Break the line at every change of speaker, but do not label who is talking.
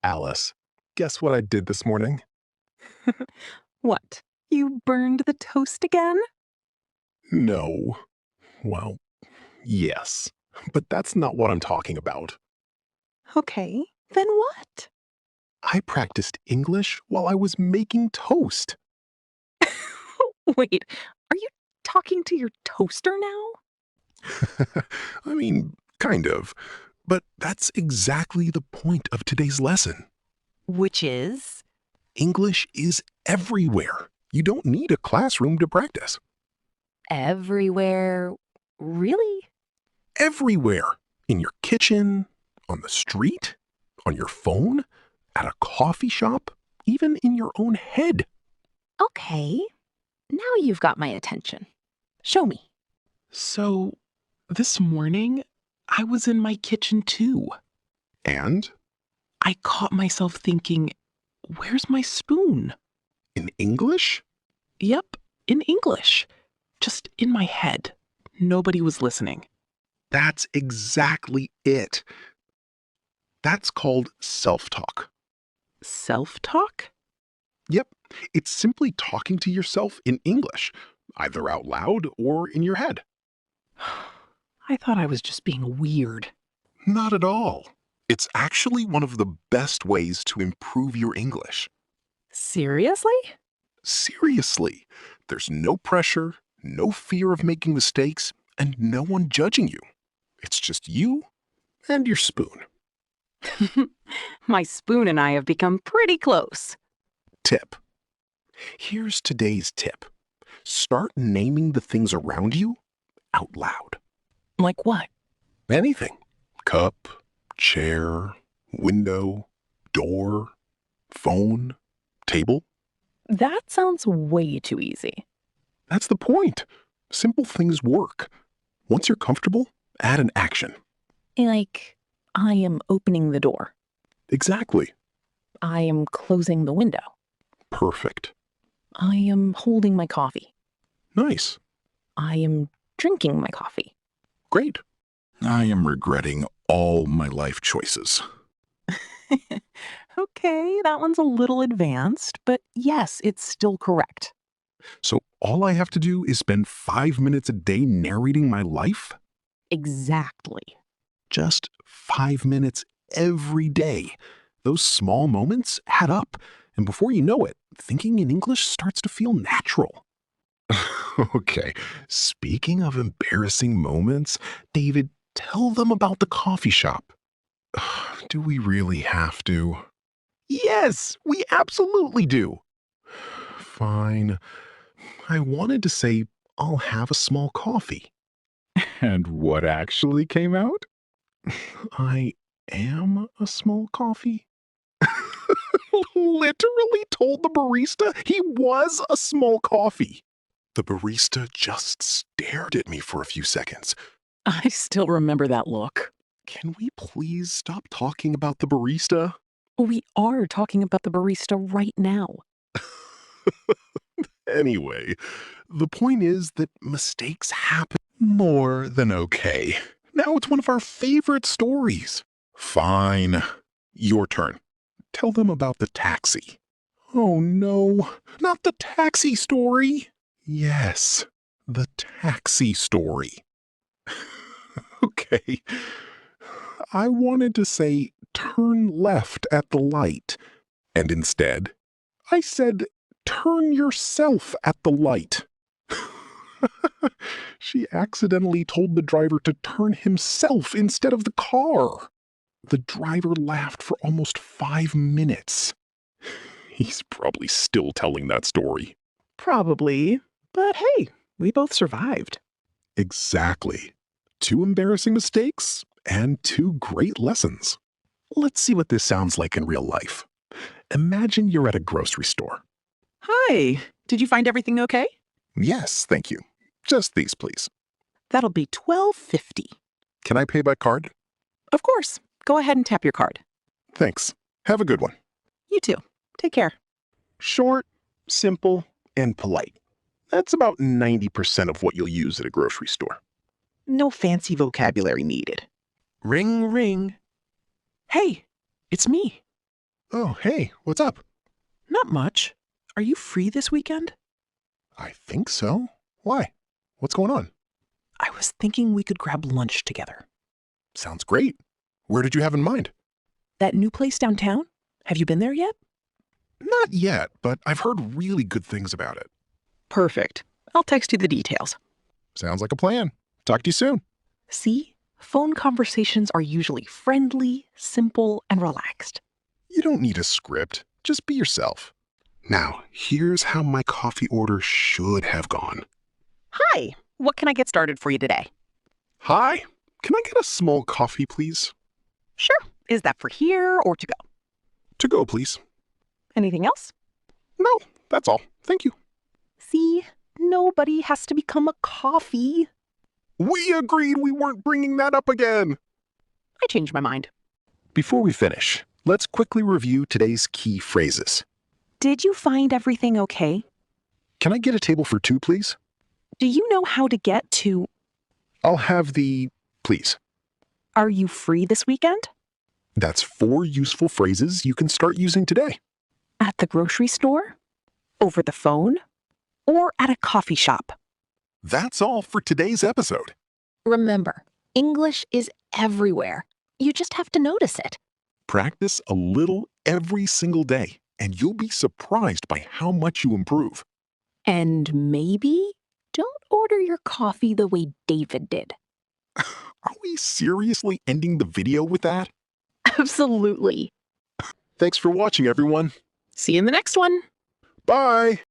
Alice, guess what I did this morning?
What? You burned the toast again?
No. Well, yes. But that's not what I'm talking about.
Okay, then what?
I practiced English while I was making toast.
Wait, are you talking to your toaster now?
I mean, kind of. But that's exactly the point of today's lesson.
Which is?
English is everywhere. You don't need a classroom to practice.
Everywhere. Really?
Everywhere. In your kitchen, on the street, on your phone, at a coffee shop, even in your own head.
Okay, now you've got my attention. Show me.
So, this morning, I was in my kitchen too.
And
I caught myself thinking, where's my spoon?
in English?
Yep, in English. Just in my head. Nobody was listening.
That's exactly it. That's called self-talk.
Self-talk?
Yep, it's simply talking to yourself in English, either out loud or in your head.
I thought I was just being weird.
Not at all. It's actually one of the best ways to improve your English.
Seriously?
Seriously, there's no pressure, no fear of making mistakes, and no one judging you. It's just you and your spoon.
My spoon and I have become pretty close.
Tip. Here's today's tip. Start naming the things around you out loud.
Like what?
Anything. Cup, chair, window, door, phone, table.
That sounds way too easy.
That's the point. Simple things work. Once you're comfortable, add an action.
Like, I am opening the door.
Exactly.
I am closing the window.
Perfect.
I am holding my coffee.
Nice.
I am drinking my coffee.
Great. I am regretting all my life choices.
Okay, that one's a little advanced, but yes, it's still correct.
So all I have to do is spend 5 minutes a day narrating my life?
Exactly.
Just 5 minutes every day. Those small moments add up, and before you know it, thinking in English starts to feel natural. Okay, speaking of embarrassing moments, David, tell them about the coffee shop. Do we really have to? Yes, we absolutely do. Fine. I wanted to say, I'll have a small coffee. And what actually came out? I am a small coffee? Literally told the barista he was a small coffee. The barista just stared at me for a few seconds.
I still remember that look.
Can we please stop talking about the barista?
We are talking about the barista right now.
Anyway, the point is that mistakes happen more than okay. Now it's one of our favorite stories. Fine. Your turn. Tell them about the taxi. Oh no, not the taxi story. Yes, the taxi story. Okay. I wanted to say turn left at the light, and instead, I said turn yourself at the light. She accidentally told the driver to turn himself instead of the car. The driver laughed for almost 5 minutes. He's probably still telling that story.
Probably. But hey, we both survived.
Exactly. 2 embarrassing mistakes and 2 great lessons. Let's see what this sounds like in real life. Imagine you're at a grocery store.
Hi, did you find everything okay?
Yes, thank you. Just these, please.
That'll be $12.50.
Can I pay by card?
Of course. Go ahead and tap your card.
Thanks. Have a good one.
You too. Take care.
Short, simple, and polite. That's about 90% of what you'll use at a grocery store.
No fancy vocabulary needed.
Ring, ring.
Hey, it's me.
Oh, hey, what's up?
Not much. Are you free this weekend?
I think so. Why? What's going on?
I was thinking we could grab lunch together.
Sounds great. Where did you have in mind?
That new place downtown? Have you been there yet?
Not yet, but I've heard really good things about it.
Perfect. I'll text you the details.
Sounds like a plan. Talk to you soon.
See? Phone conversations are usually friendly, simple, and relaxed.
You don't need a script. Just be yourself. Now, here's how my coffee order should have gone.
Hi, what can I get started for you today?
Hi, can I get a small coffee, please?
Sure. Is that for here or to go?
To go, please.
Anything else?
No, that's all. Thank you.
See? Nobody has to become a coffee.
We agreed we weren't bringing that up again.
I changed my mind.
Before we finish, let's quickly review today's key phrases.
Did you find everything okay?
Can I get a table for two, please?
Do you know how to get to...
I'll have the please.
Are you free this weekend?
That's 4 useful phrases you can start using today.
At the grocery store? Over the phone? Or at a coffee shop?
That's all for today's episode.
Remember, English is everywhere. You just have to notice it.
Practice a little every single day, and you'll be surprised by how much you improve.
And maybe don't order your coffee the way David did.
Are we seriously ending the video with that?
Absolutely.
Thanks for watching, everyone.
See you in the next one.
Bye!